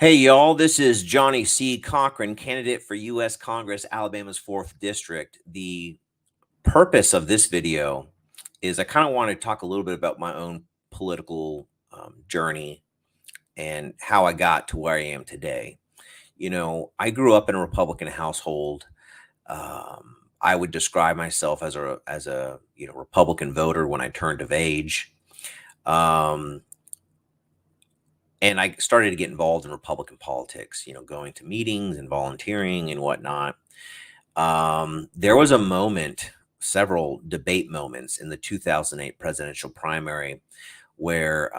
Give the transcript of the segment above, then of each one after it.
Hey, y'all, this is Johnny C. Cochran, candidate for U.S. Congress, Alabama's 4th District. The purpose of this video is I kind of want to talk a little bit about my own political journey and how I got to where I am today. I grew up in a Republican household. I would describe myself as a Republican voter when I turned of age. Um, and I started to get involved in Republican politics, going to meetings and volunteering and whatnot. There was a moment, several debate moments in the 2008 presidential primary where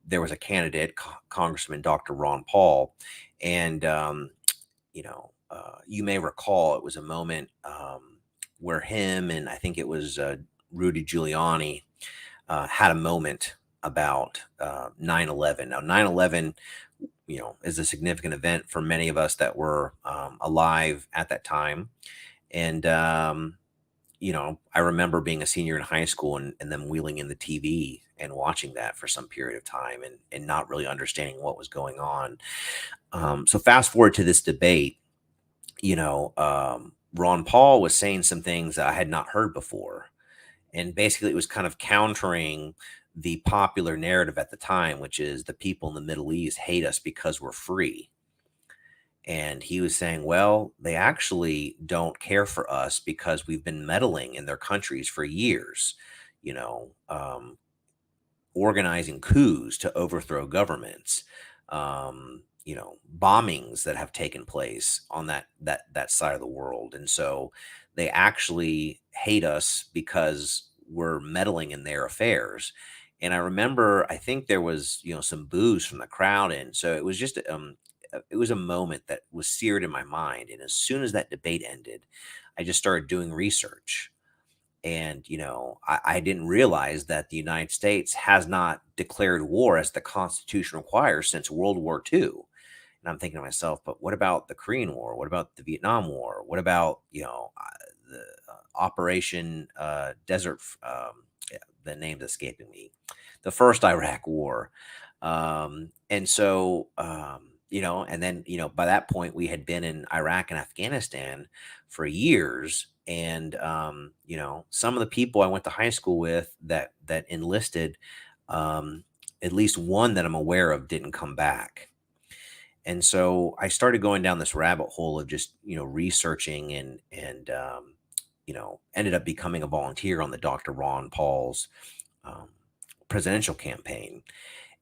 there was a candidate, Congressman Dr. Ron Paul. And, you may recall it was a moment where him and I think it was Rudy Giuliani had a moment about 9/11. Now, 9/11, is a significant event for many of us that were alive at that time. And, I remember being a senior in high school and them wheeling in the TV and watching that for some period of time and not really understanding what was going on. So fast forward to this debate, Ron Paul was saying some things that I had not heard before. And basically, it was kind of countering the popular narrative at the time, which is the people in the Middle East hate us because we're free. And he was saying, well, they actually don't care for us because we've been meddling in their countries for years, you know, um, organizing coups to overthrow governments, bombings that have taken place on that side of the world. And so they actually hate us because we're meddling in their affairs. And I remember, I think there was, some boos from the crowd. And so it was just, it was a moment that was seared in my mind. And as soon as that debate ended, I just started doing research. And, I didn't realize that the United States has not declared war as the Constitution requires since World War II. And I'm thinking to myself, but what about the Korean War? What about the Vietnam War? What about, the Operation Desert? Yeah, the name's escaping me. The first Iraq War. And so, and then, by that point, we had been in Iraq and Afghanistan for years. And, some of the people I went to high school with that enlisted, at least one that I'm aware of didn't come back. And so I started going down this rabbit hole of just, researching and ended up becoming a volunteer on the Dr. Ron Paul's um, presidential campaign.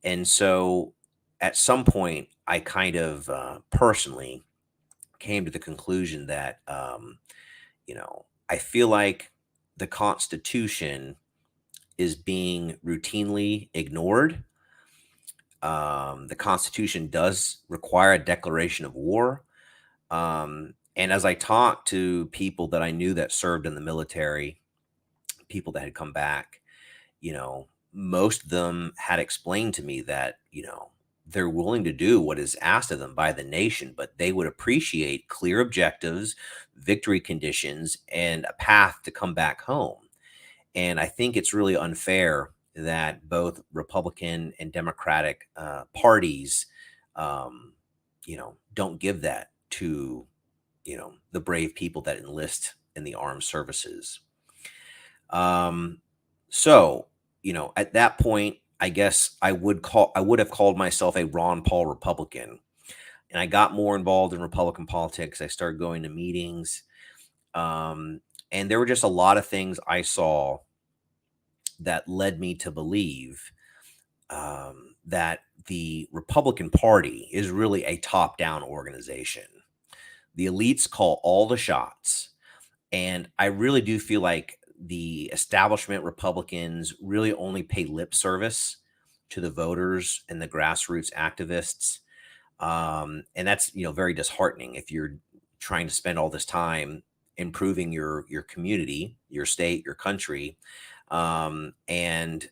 And so at some point, I kind of personally came to the conclusion that, I feel like the Constitution is being routinely ignored. The Constitution does require a declaration of war. And as I talked to people that I knew that served in the military, people that had come back, most of them had explained to me that, they're willing to do what is asked of them by the nation, but they would appreciate clear objectives, victory conditions, and a path to come back home. And I think it's really unfair that both Republican and Democratic parties, don't give that to, the brave people that enlist in the armed services. Um, so, at that point, I guess I would have called myself a Ron Paul Republican. And I got more involved in Republican politics. I started going to meetings. And there were just a lot of things I saw that led me to believe that the Republican Party is really a top down organization. The elites call all the shots. And I really do feel like the establishment Republicans really only pay lip service to the voters and the grassroots activists. And that's, very disheartening if you're trying to spend all this time improving your community, your state, your country, and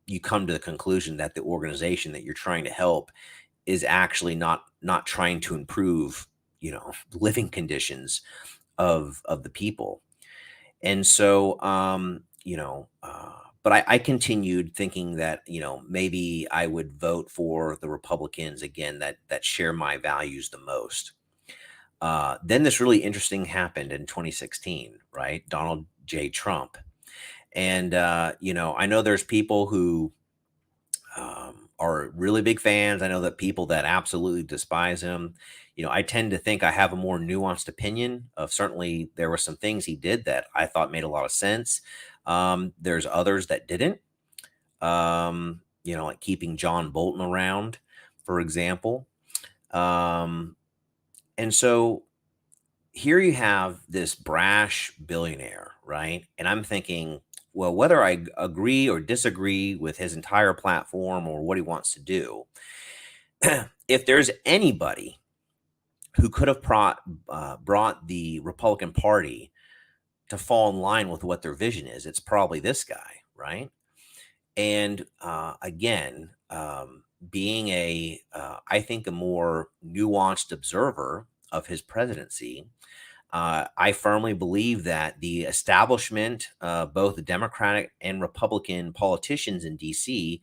you come to the conclusion that the organization that you're trying to help is actually not trying to improve, living conditions of the people. And so, But I continued thinking that, maybe I would vote for the Republicans again that share my values the most. Then this really interesting happened in 2016, right? Donald J. Trump. And, I know there's people who are really big fans. I know that people that absolutely despise him. I tend to think I have a more nuanced opinion of, certainly there were some things he did that I thought made a lot of sense. There's others that didn't, like keeping John Bolton around, for example. Um, and so here you have this brash billionaire, right? And I'm thinking, well, whether I agree or disagree with his entire platform or what he wants to do, if there's anybody who could have brought the Republican Party to fall in line with what their vision is, it's probably this guy, right? And again, being I think, a more nuanced observer of his presidency, I firmly believe that the establishment, both the Democratic and Republican politicians in DC,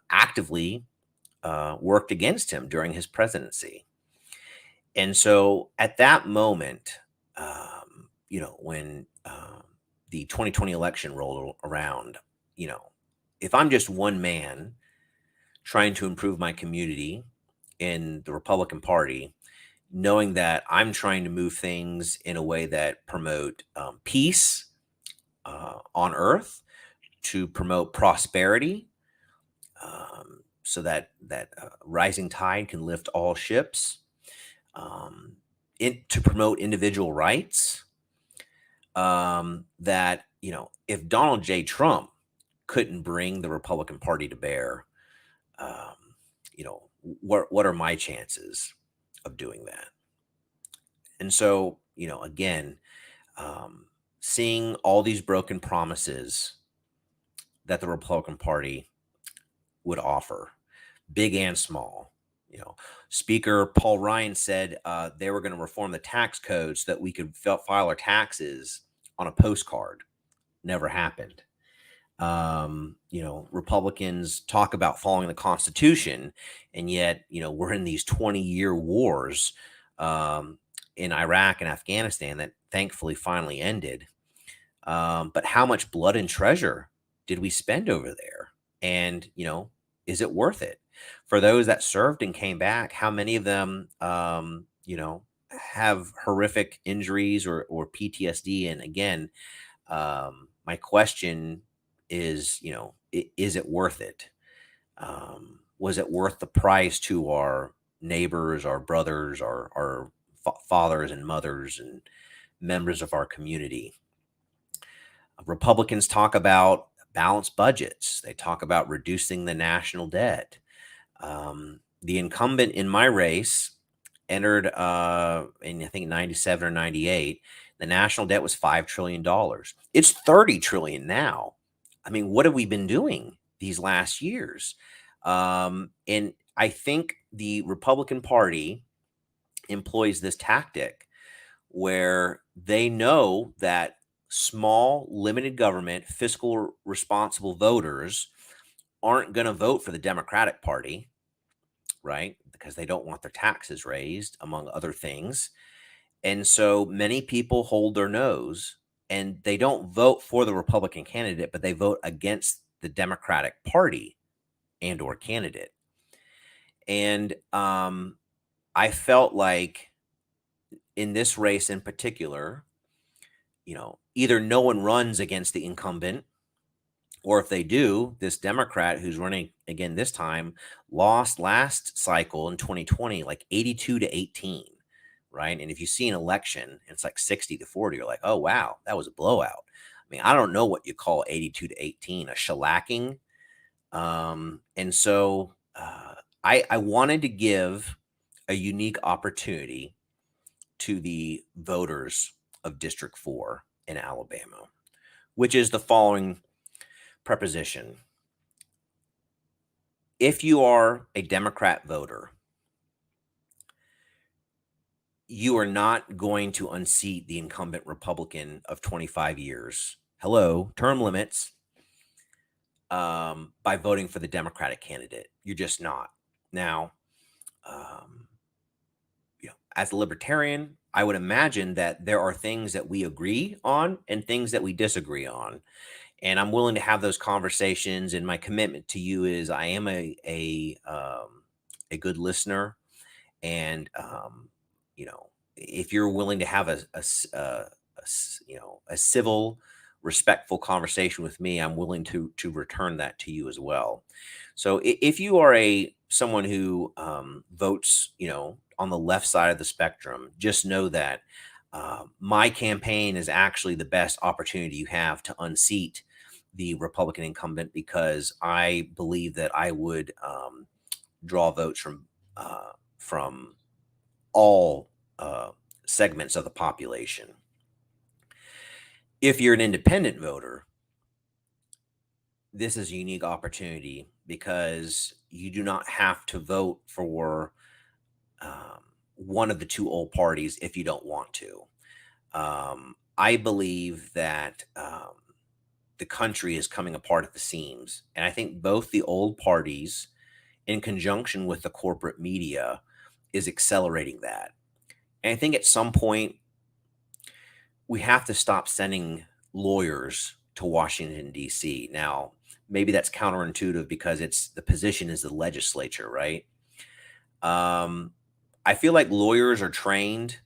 actively worked against him during his presidency. And so at that moment, when the 2020 election rolled around, if I'm just one man trying to improve my community in the Republican Party, knowing that I'm trying to move things in a way that promote peace on earth, to promote prosperity, so that rising tide can lift all ships, to promote individual rights. That if Donald J. Trump couldn't bring the Republican Party to bear, um, what are my chances of doing that? And so, again, seeing all these broken promises that the Republican Party would offer, big and small. Speaker Paul Ryan said they were going to reform the tax code so that we could file our taxes on a postcard. Never happened. Republicans talk about following the Constitution, and yet, we're in these 20-year wars in Iraq and Afghanistan that thankfully finally ended. But how much blood and treasure did we spend over there? And, is it worth it? For those that served and came back, how many of them, have horrific injuries or PTSD? And again, my question is, is it worth it? Was it worth the price to our neighbors, our brothers, our fathers and mothers and members of our community? Republicans talk about balanced budgets. They talk about reducing the national debt. The incumbent in my race entered in, I think, 97 or 98. The national debt was $5 trillion. It's 30 trillion now. I mean, what have we been doing these last years? And I think the Republican Party employs this tactic where they know that small, limited government, fiscal responsible voters aren't going to vote for the Democratic Party, right? Because they don't want their taxes raised, among other things. And so many people hold their nose and they don't vote for the Republican candidate, but they vote against the Democratic Party and or candidate. And I felt like in this race in particular, either no one runs against the incumbent, or if they do, this Democrat who's running again this time lost last cycle in 2020 like 82-18, right? And if you see an election, it's like 60-40. You're like, oh wow, that was a blowout. I mean, I don't know what you call 82-18, a shellacking. And so I wanted to give a unique opportunity to the voters of District 4 in Alabama, which is the following preposition. If you are a Democrat voter, you are not going to unseat the incumbent Republican of 25 years. Hello, term limits. by voting for the Democratic candidate. You're just not. Now, um, as a libertarian, I would imagine that there are things that we agree on and things that we disagree on, and I'm willing to have those conversations. And my commitment to you is I am a good listener, and if you're willing to have a civil, respectful conversation with me, I'm willing to return that to you as well. So if you are a someone who votes, on the left side of the spectrum, just know that my campaign is actually the best opportunity you have to unseat the Republican incumbent, because I believe that I would draw votes from all segments of the population. If you're an independent voter, this is a unique opportunity because you do not have to vote for one of the two old parties if you don't want to. I believe that the country is coming apart at the seams. And I think both the old parties, in conjunction with the corporate media, is accelerating that. And I think at some point, we have to stop sending lawyers to Washington, D.C. Now, maybe that's counterintuitive because the position is the legislature, right? I feel like lawyers are trained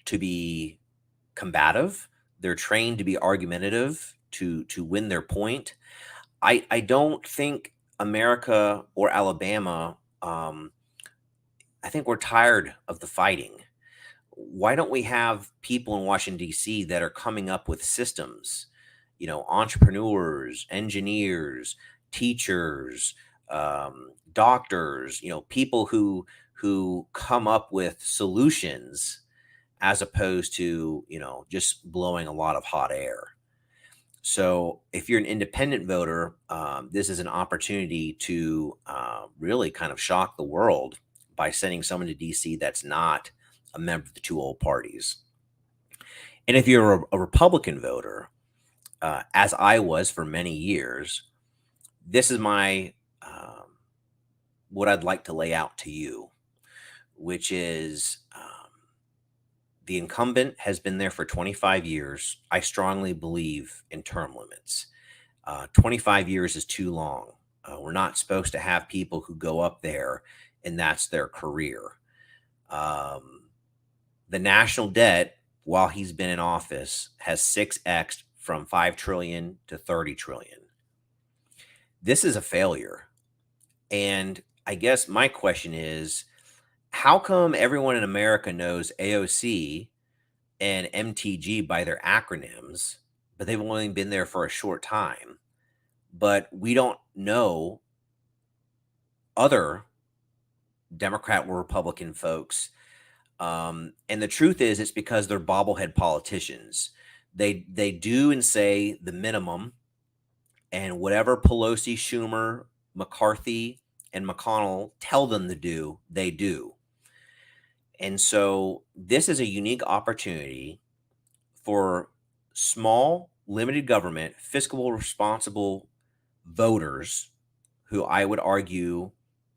to be combative. They're trained to be argumentative to win their point. I don't think America or Alabama, I think we're tired of the fighting. Why don't we have people in Washington, D.C. that are coming up with systems, entrepreneurs, engineers, teachers, doctors, people who come up with solutions as opposed to, just blowing a lot of hot air. So if you're an independent voter, this is an opportunity to really kind of shock the world by sending someone to DC that's not a member of the two old parties. And if you're a Republican voter, as I was for many years, this is my what I'd like to lay out to you, which is the incumbent has been there for 25 years. I strongly believe in term limits. 25 years is too long. We're not supposed to have people who go up there and that's their career. The national debt, while he's been in office, has 6x from 5 trillion to 30 trillion. This is a failure. And I guess my question is, how come everyone in America knows AOC and MTG by their acronyms, but they've only been there for a short time? But we don't know other Democrat or Republican folks. And the truth is, it's because they're bobblehead politicians. They do and say the minimum, and whatever Pelosi, Schumer, McCarthy, and McConnell tell them to do, they do. And so this is a unique opportunity for small, limited government, fiscal responsible voters who I would argue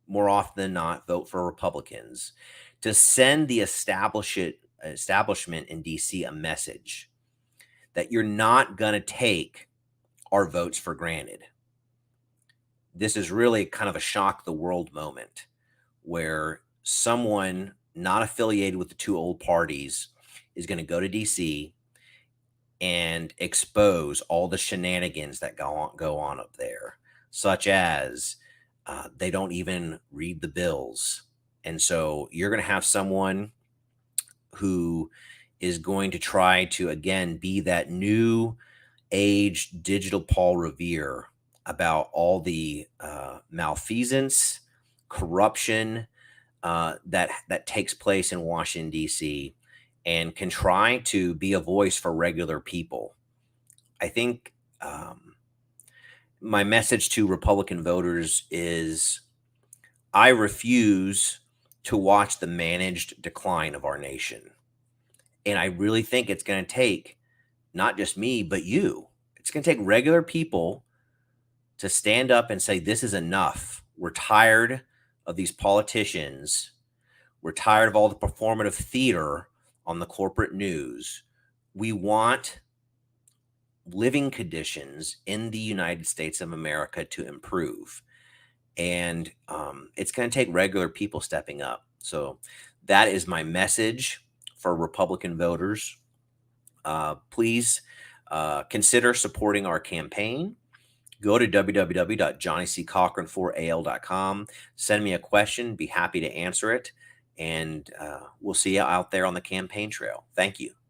more often than not vote for Republicans to send the establishment in DC a message that you're not going to take our votes for granted. This is really kind of a shock the world moment where someone not affiliated with the two old parties is going to go to DC and expose all the shenanigans that go on up there, such as they don't even read the bills. And so you're going to have someone who is going to try to, again, be that new age digital Paul Revere about all the malfeasance, corruption that takes place in Washington, D.C., and can try to be a voice for regular people. I think my message to Republican voters is I refuse to watch the managed decline of our nation. And I really think it's going to take not just me, but you. It's going to take regular people to stand up and say, this is enough. We're tired of these politicians. We're tired of all the performative theater on the corporate news. We want living conditions in the United States of America to improve. And it's going to take regular people stepping up. So that is my message for Republican voters. Please consider supporting our campaign. Go to www.johnnyccochran4al.com. Send me a question. Be happy to answer it. And we'll see you out there on the campaign trail. Thank you.